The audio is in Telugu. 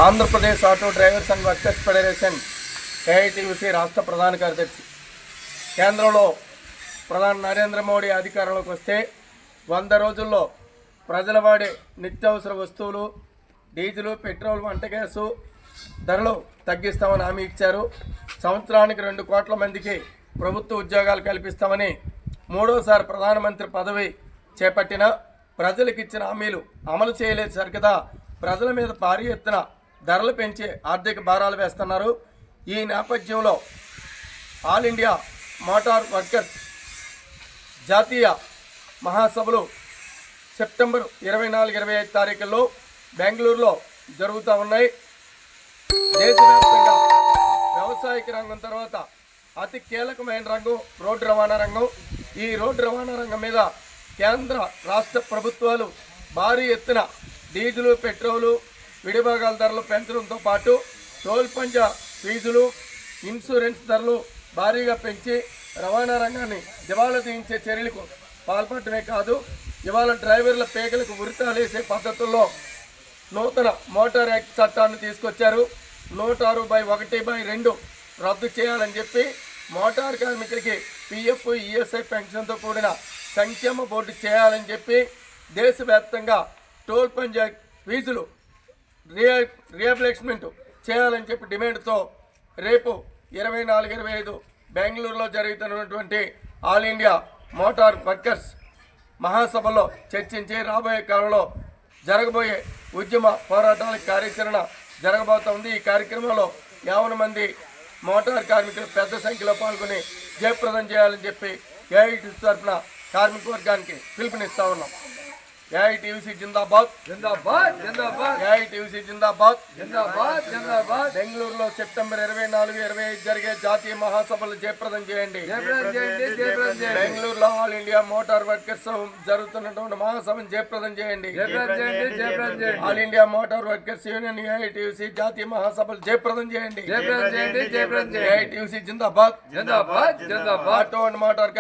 Andhra Pradesh auto drivers and workers federation AITUC రాష్ట్ర ప్రధాన కార్యదర్శి. కేంద్రంలో ప్రధాని నరేంద్ర మోడీ అధికారంలోకి వస్తే 100 రోజుల్లో ప్రజల వాడే నిత్యావసర వస్తువులు, డీజిల్, పెట్రోల్, వంట గ్యాసు ధరలు తగ్గిస్తామని హామీ ఇచ్చారు. సంవత్సరానికి 2 కోట్ల మందికి ప్రభుత్వ ఉద్యోగాలు కల్పిస్తామని మూడోసారి ప్రధానమంత్రి పదవి చేపట్టిన ప్రజలకు ఇచ్చిన హామీలు అమలు చేయలేదు సరికదా ప్రజల మీద భారీ ఎత్తున ధరలు పెంచి ఆర్థిక భారాలు వేస్తున్నారు. ఈ నేపథ్యంలో ఆల్ ఇండియా మోటార్ వర్కర్స్ జాతీయ మహాసభలు సెప్టెంబర్ 24-25 తారీఖుల్లో బెంగళూరులో జరుగుతూ ఉన్నాయి. దేశవ్యాప్తంగా వ్యవసాయక రంగం తర్వాత అతి కీలకమైన రంగం రోడ్డు రవాణా రంగం. ఈ రోడ్డు రవాణా రంగం మీద కేంద్ర రాష్ట్ర ప్రభుత్వాలు భారీ ఎత్తున డీజిలు, పెట్రోలు, విడిభాగాల ధరలు పెంచడంతో పాటు టోల్ పంజా ఫీజులు, ఇన్సూరెన్స్ ధరలు భారీగా పెంచి రవాణా రంగాన్ని దివాలా తీయించే చర్యలకు పాల్పడటమే కాదు, ఇవాళ డ్రైవర్ల పేగలకు ఉరితాలేసే పద్ధతుల్లో నూతన మోటార్ యాక్ట్ చట్టాన్ని తీసుకొచ్చారు. 106/1/2 రద్దు చేయాలని చెప్పి మోటార్ కార్మికులకి పిఎఫ్, ఈఎస్ఐ పెన్షన్తో కూడిన సంక్షేమ బోర్డు చేయాలని చెప్పి దేశవ్యాప్తంగా టోల్ పంజా ఫీజులు రీఅప్లేస్మెంట్ చేయాలని చెప్పి డిమాండ్తో రేపు 24-25 బెంగళూరులో జరుగుతున్నటువంటి ఆల్ ఇండియా మోటార్ వర్కర్స్ మహాసభలో చర్చించి రాబోయే కాలంలో జరగబోయే ఉద్యమ పోరాటాల కార్యాచరణ జరగబోతోంది. ఈ కార్యక్రమంలో 50 మంది మోటార్ కార్మికులు పెద్ద సంఖ్యలో పాల్గొని జయప్రదం చేయాలని చెప్పి ఏఐటీయూసీ తరఫున కార్మిక వర్గానికి పిలుపునిస్తా ఉన్నాం. ఏఐటీయూసీ జిందాబాద్, జిందాబాద్, జిందాబాద్. ఏఐటీయూసీ జిందాబాద్, జిందాబాద్, జిందాబాద్. బెంగళూరులో సెప్టెంబర్ 24-25 జరిగే జాతీయ మహాసభలు జయప్రదం చేయండి. బెంగళూరులో ఆల్ ఇండియా మోటార్ వర్కర్స్ జరుగుతున్నటువంటి మహాసభను జయప్రదం చేయండి. All India motor workers union AITUC జాతీయ మహాసభలు జయప్రదం చేయండి. AITUC Zindabad, Zindabad, Zindabad. Auto and motor